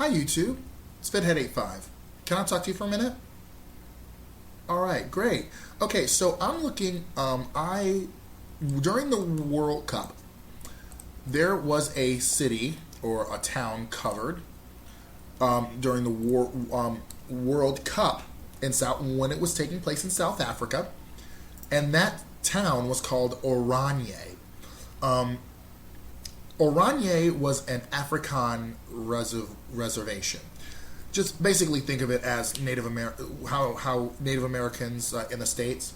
Hi YouTube, it's Fedhead85. Can I talk to you for a minute? Alright, great. Okay, so I'm looking, during the World Cup, there was a city or a town covered during the World Cup in South when it was taking place in South Africa, and that town was called Oranje. Oranje was an African reservation. Just basically think of it as how Native Americans in the States,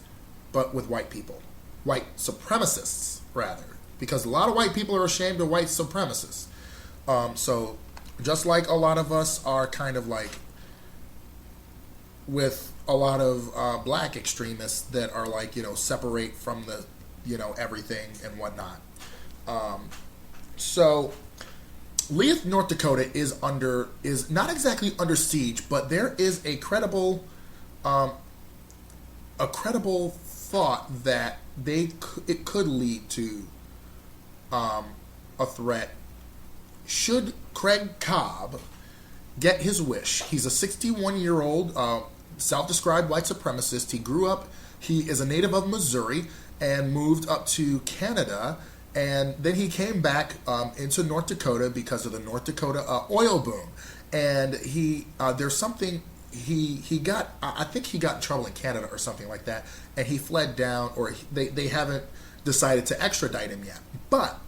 but with white people. White supremacists, rather. Because a lot of white people are ashamed of white supremacists. So, just like a lot of us are kind of like with a lot of black extremists that are like, separate from the, everything and whatnot. So, Leith, North Dakota is not exactly under siege, but there is a credible thought that it could lead to a threat should Craig Cobb get his wish. He's a 61-year-old self-described white supremacist. He is a native of Missouri and moved up to Canada. And then he came back into North Dakota because of the North Dakota oil boom. And there's something, I think he got in trouble in Canada or something like that. And he fled down, or they haven't decided to extradite him yet. But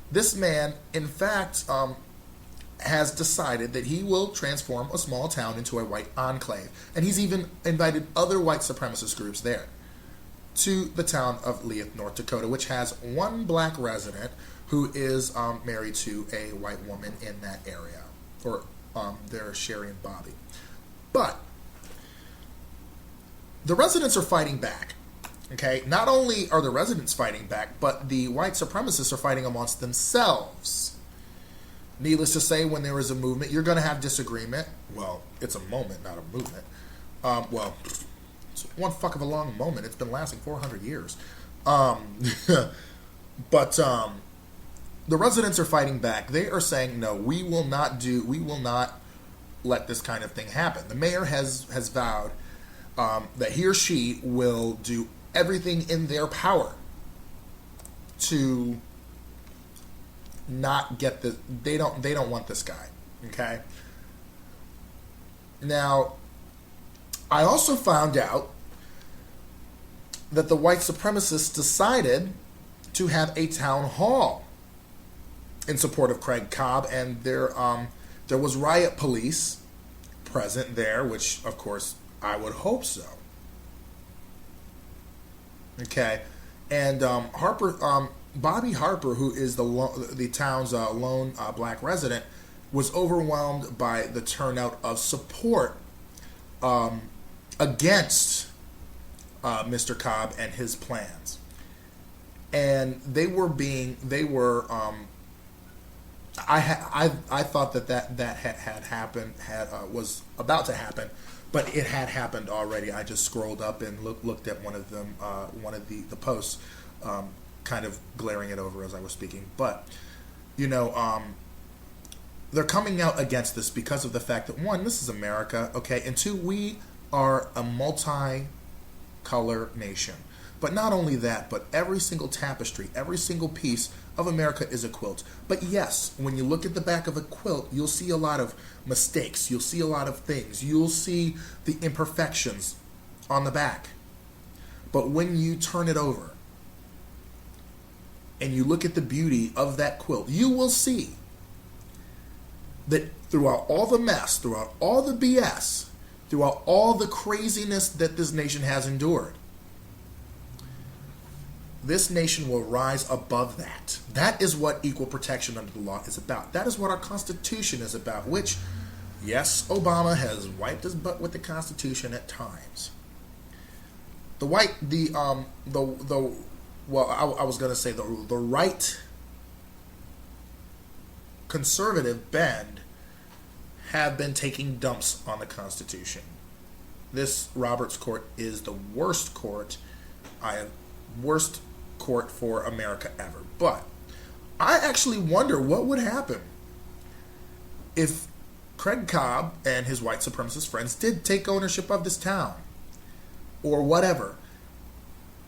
this man, in fact, has decided that he will transform a small town into a white enclave. And he's even invited other white supremacist groups there to the town of Leith, North Dakota, which has one black resident who is married to a white woman in that area. Or they're Sherry and Bobby. But the residents are fighting back. Okay? Not only are the residents fighting back, but the white supremacists are fighting amongst themselves. Needless to say, when there is a movement, you're going to have disagreement. Well, it's a moment, not a movement. It's one fuck of a long moment. It's been lasting 400 years. But the residents are fighting back. They are saying, no, we will not let this kind of thing happen. The mayor has vowed that he or she will do everything in their power to not get the. They don't want this guy. Okay. Now, I also found out that the white supremacists decided to have a town hall in support of Craig Cobb, and there was riot police present there, which, of course, I would hope so. Okay, and Bobby Harper, who is the town's lone black resident, was overwhelmed by the turnout of support against Mr. Cobb and his plans, and I thought that had happened, was about to happen, but it had happened already. I just scrolled up and looked at one of the posts, kind of glaring it over as I was speaking. But they're coming out against this because of the fact that, one, this is America, okay, and two, we are a multi-color nation. But not only that, but every single tapestry, every single piece of America is a quilt. But yes, when you look at the back of a quilt, you'll see a lot of mistakes. You'll see a lot of things. You'll see the imperfections on the back. But when you turn it over and you look at the beauty of that quilt, you will see that throughout all the mess, throughout all the BS, throughout all the craziness that this nation has endured, this nation will rise above that. That is what equal protection under the law is about. That is what our Constitution is about, which, yes, Obama has wiped his butt with the Constitution at times. The right conservative bend have been taking dumps on the Constitution. This Roberts Court is the worst court for America ever. But I actually wonder what would happen if Craig Cobb and his white supremacist friends did take ownership of this town, or whatever,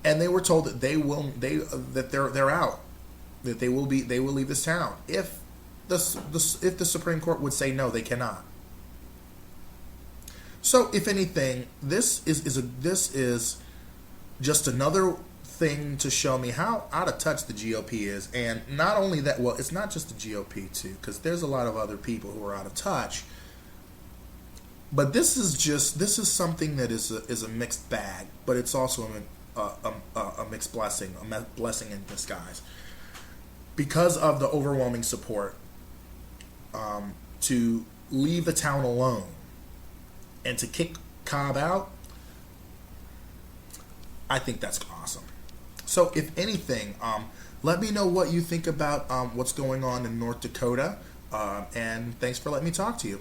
and they were told that they're out, that they will leave this town if the Supreme Court would say no, they cannot. So, if anything, this is just another thing to show me how out of touch the GOP is, and not only that, well, it's not just the GOP too, because there's a lot of other people who are out of touch. But this is something that is a mixed bag, but it's also a mixed blessing, a blessing in disguise, because of the overwhelming support to leave the town alone and to kick Cobb out. I think that's awesome. So, if anything, let me know what you think about what's going on in North Dakota, and thanks for letting me talk to you.